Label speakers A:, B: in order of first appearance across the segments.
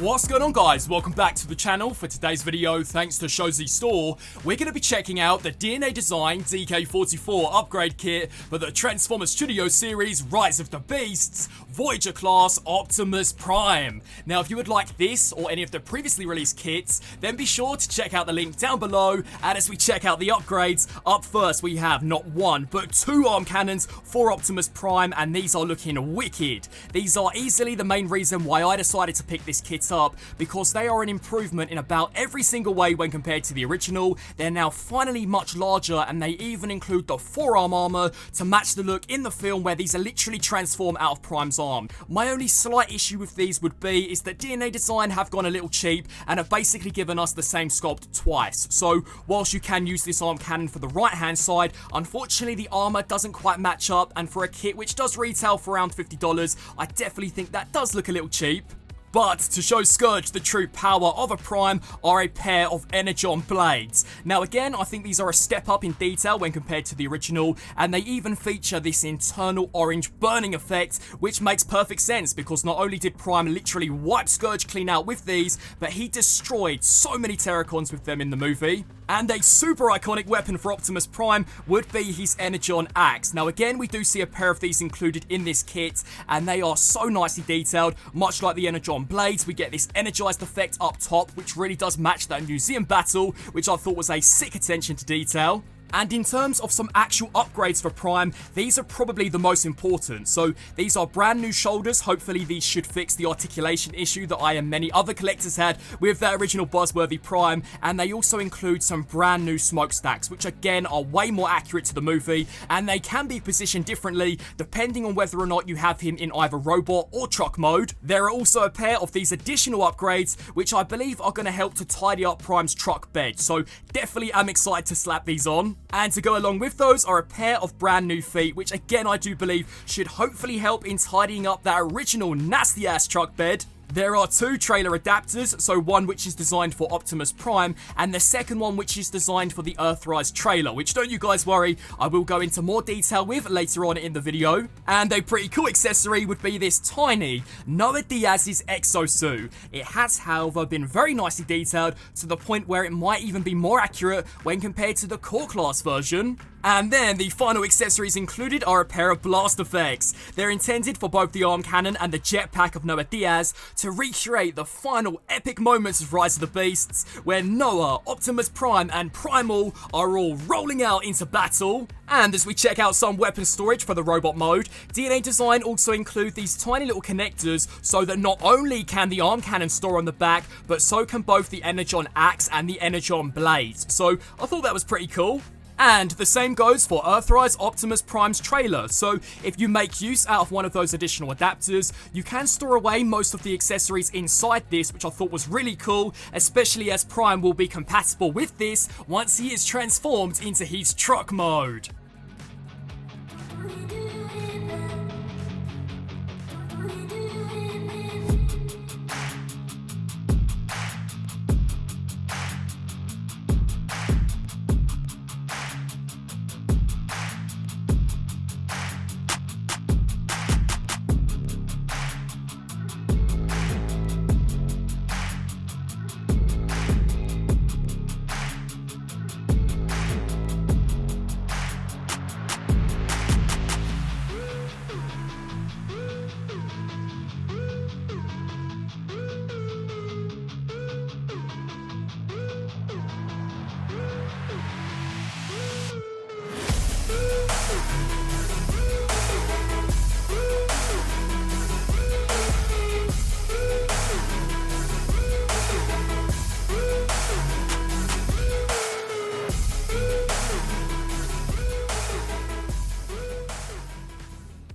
A: What's going on, guys? Welcome back to the channel. For today's video, thanks to Shozy Store, we're going to be checking out the DNA Design DK-44 upgrade kit for the Transformers Studio Series Rise of the Beasts Voyager class Optimus Prime. Now, if you would like this or any of the previously released kits, then be sure to check out the link down below. And as we check out the upgrades, up first we have not one, but two arm cannons for Optimus Prime, and these are looking wicked. These are easily the main reason why I decided to pick this kit up, because they are an improvement in about every single way when compared to the original. They're now finally much larger, and they even include the forearm armor to match the look in the film where these are literally transformed out of Prime's arm. My only slight issue with these would be is that DNA Design have gone a little cheap and have basically given us the same sculpt twice. So whilst you can use this arm cannon for the right hand side, unfortunately the armor doesn't quite match up, and for a kit which does retail for around $50, I definitely think that does look a little cheap. But to show Scourge the true power of a Prime are a pair of Energon blades. Now again, I think these are a step up in detail when compared to the original, and they even feature this internal orange burning effect, which makes perfect sense because not only did Prime literally wipe Scourge clean out with these, but he destroyed so many Terracons with them in the movie. And a super iconic weapon for Optimus Prime would be his Energon axe. Now again, we do see a pair of these included in this kit, and they are so nicely detailed. Much like the Energon blades, we get this energized effect up top, which really does match that museum battle, which I thought was a sick attention to detail. And in terms of some actual upgrades for Prime, these are probably the most important. So these are brand new shoulders. Hopefully these should fix the articulation issue that I and many other collectors had with that original buzzworthy Prime. And they also include some brand new smokestacks, which again are way more accurate to the movie, and they can be positioned differently depending on whether or not you have him in either robot or truck mode. There are also a pair of these additional upgrades, which I believe are going to help to tidy up Prime's truck bed. So definitely am excited to slap these on. And to go along with those are a pair of brand new feet, which again I do believe should hopefully help in tidying up that original nasty ass truck bed. There are two trailer adapters, so one which is designed for Optimus Prime, and the second one which is designed for the Earthrise trailer, which don't you guys worry, I will go into more detail with later on in the video. And a pretty cool accessory would be this tiny Noah Diaz's exosuit. It has, however, been very nicely detailed to the point where it might even be more accurate when compared to the core class version. And then the final accessories included are a pair of blast effects. They're intended for both the arm cannon and the jetpack of Noah Diaz to recreate the final epic moments of Rise of the Beasts, where Noah, Optimus Prime and Primal are all rolling out into battle. And as we check out some weapon storage for the robot mode, DNA Design also include these tiny little connectors so that not only can the arm cannon store on the back, but so can both the Energon axe and the Energon blades. So I thought that was pretty cool. And the same goes for Earthrise Optimus Prime's trailer, so if you make use out of one of those additional adapters, you can store away most of the accessories inside this, which I thought was really cool, especially as Prime will be compatible with this once he is transformed into his truck mode.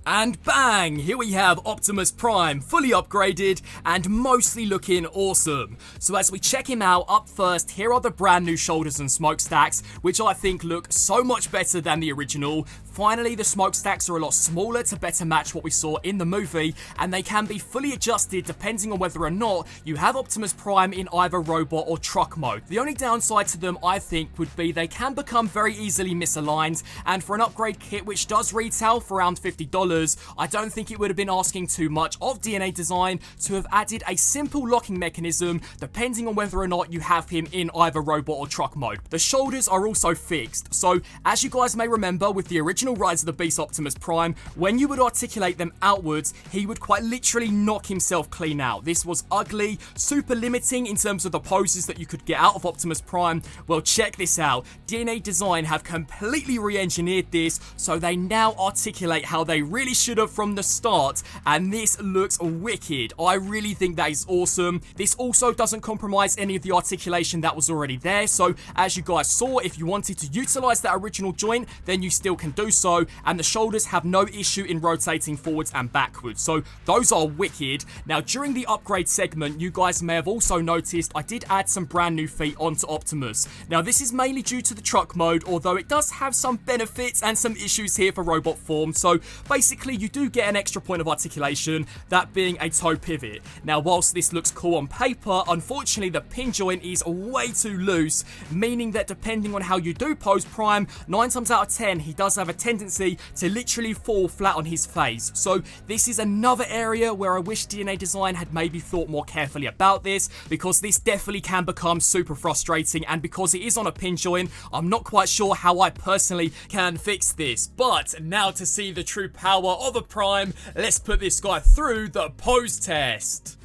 A: And bang! Here we have Optimus Prime, fully upgraded and mostly looking awesome. So as we check him out, up first, here are the brand new shoulders and smokestacks, which I think look so much better than the original. Finally, the smokestacks are a lot smaller to better match what we saw in the movie, and they can be fully adjusted depending on whether or not you have Optimus Prime in either robot or truck mode. The only downside to them, I think, would be they can become very easily misaligned, and for an upgrade kit which does retail for around $50, colours, I don't think it would have been asking too much of DNA Design to have added a simple locking mechanism depending on whether or not you have him in either robot or truck mode. The shoulders are also fixed, so as you guys may remember with the original Rise of the Beast Optimus Prime, when you would articulate them outwards, he would quite literally knock himself clean out. This was ugly, super limiting in terms of the poses that you could get out of Optimus Prime. Well, check this out. DNA Design have completely re-engineered this, so they now articulate how they really should have from the start, and this looks wicked. I really think that is awesome. This also doesn't compromise any of the articulation that was already there, so as you guys saw, if you wanted to utilize that original joint, then you still can do so, and the shoulders have no issue in rotating forwards and backwards, so those are wicked. Now, during the upgrade segment, you guys may have also noticed I did add some brand new feet onto Optimus. Now, this is mainly due to the truck mode, although it does have some benefits and some issues here for robot form. So basically, you do get an extra point of articulation, that being a toe pivot. Now, whilst this looks cool on paper, unfortunately the pin joint is way too loose, meaning that depending on how you do pose Prime, 9 times out of 10 he does have a tendency to literally fall flat on his face. So this is another area where I wish DNA Design had maybe thought more carefully about this, because this definitely can become super frustrating, and because it is on a pin joint, I'm not quite sure how I personally can fix this. But now to see the true power of a Prime, let's put this guy through the pose test.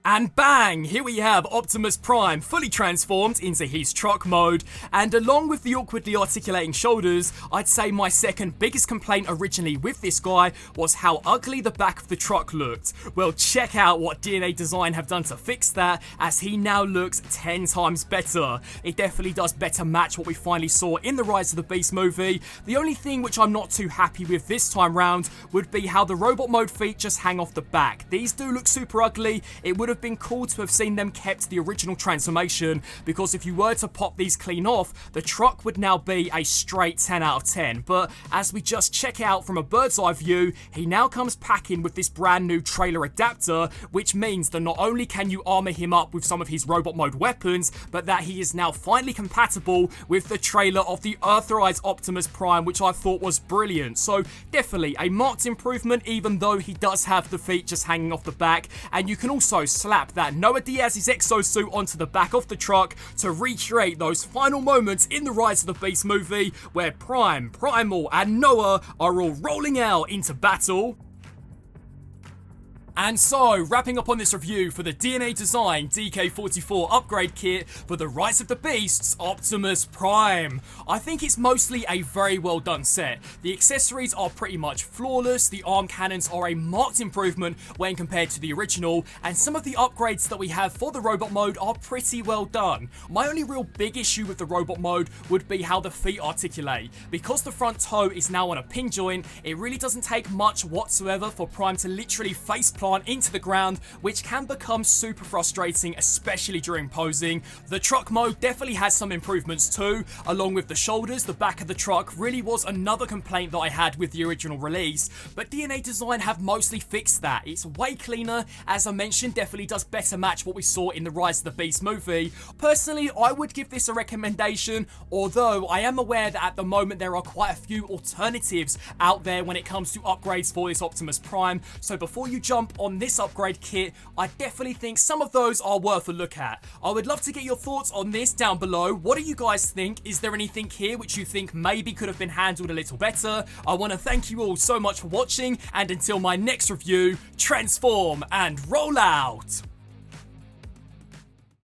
A: And bang! Here we have Optimus Prime fully transformed into his truck mode, and along with the awkwardly articulating shoulders, I'd say my second biggest complaint originally with this guy was how ugly the back of the truck looked. Well, check out what DNA Design have done to fix that, as he now looks 10 times better. It definitely does better match what we finally saw in the Rise of the Beast movie. The only thing which I'm not too happy with this time round would be how the robot mode feet just hang off the back. These do look super ugly. It would have been cool to have seen them kept the original transformation, because if you were to pop these clean off, the truck would now be a straight 10 out of 10. But as we just check out from a bird's eye view, he now comes packing with this brand new trailer adapter, which means that not only can you armor him up with some of his robot mode weapons, but that he is now finally compatible with the trailer of the Eartherized Optimus Prime, which I thought was brilliant. So definitely a marked improvement, even though he does have the feet just hanging off the back. And you can also slap that Noah Diaz's exosuit onto the back of the truck to recreate those final moments in the Rise of the Beast movie where Prime, Primal and Noah are all rolling out into battle. And so, wrapping up on this review for the DNA Design DK-44 upgrade kit for the Rise of the Beasts Optimus Prime. I think it's mostly a very well done set. The accessories are pretty much flawless, the arm cannons are a marked improvement when compared to the original, and some of the upgrades that we have for the robot mode are pretty well done. My only real big issue with the robot mode would be how the feet articulate. Because the front toe is now on a pin joint, it really doesn't take much whatsoever for Prime to literally face plant into the ground, which can become super frustrating, especially during posing. The truck mode definitely has some improvements too, along with the shoulders. The back of the truck really was another complaint that I had with the original release, but DNA Design have mostly fixed that. It's way cleaner, as I mentioned, definitely does better match what we saw in the Rise of the Beast movie. Personally, I would give this a recommendation, although I am aware that at the moment there are quite a few alternatives out there when it comes to upgrades for this Optimus Prime, so before you jump on this upgrade kit, I definitely think some of those are worth a look at. I would love to get your thoughts on this down below. What do you guys think? Is there anything here which you think maybe could have been handled a little better? I want to thank you all so much for watching, and until my next review, transform and roll out!